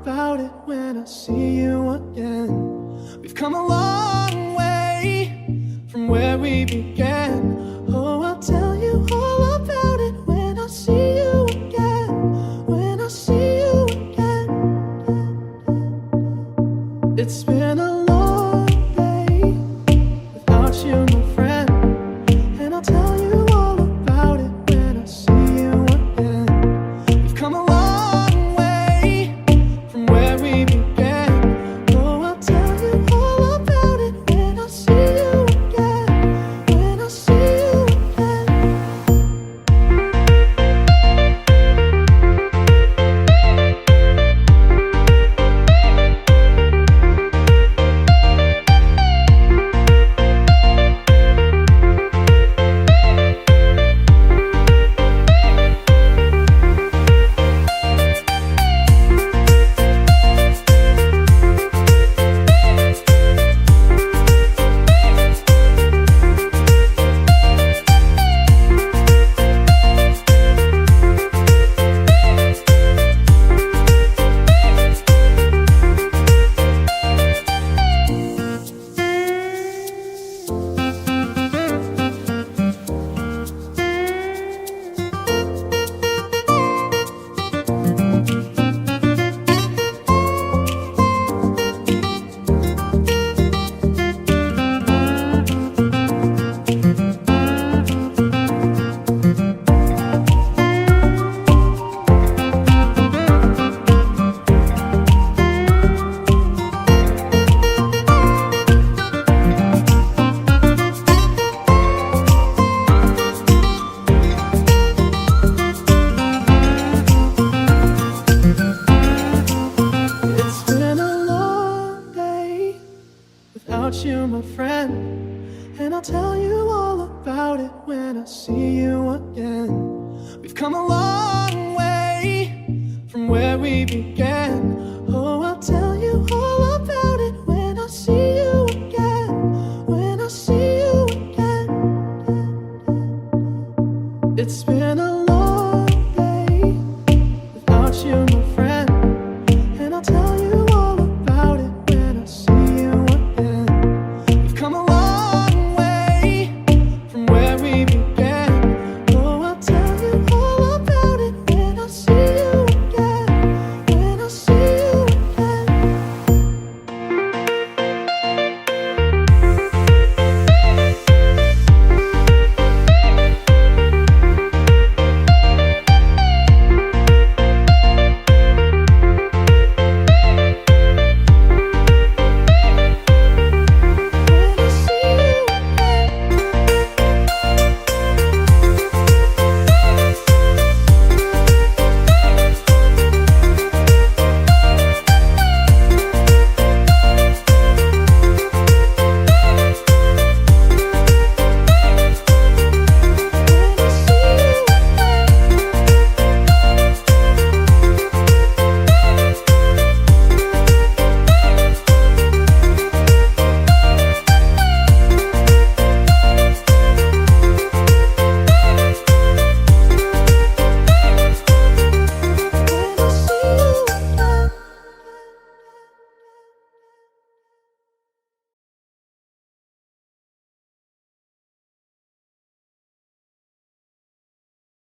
about it when I see you again. We've come a long way from where we began. Oh, I'll tell you all about it when I see you again. When I see you again. It's been a long day without you, my friend, and I'll tell you all about it when I see you again. We've come a long way from where we began. Oh, I'll tell you all about it when I see you again. When I see you again. It's been a long day without you, my friend, and I'll tell you all about it when I see you again. We've come a long way from where we began.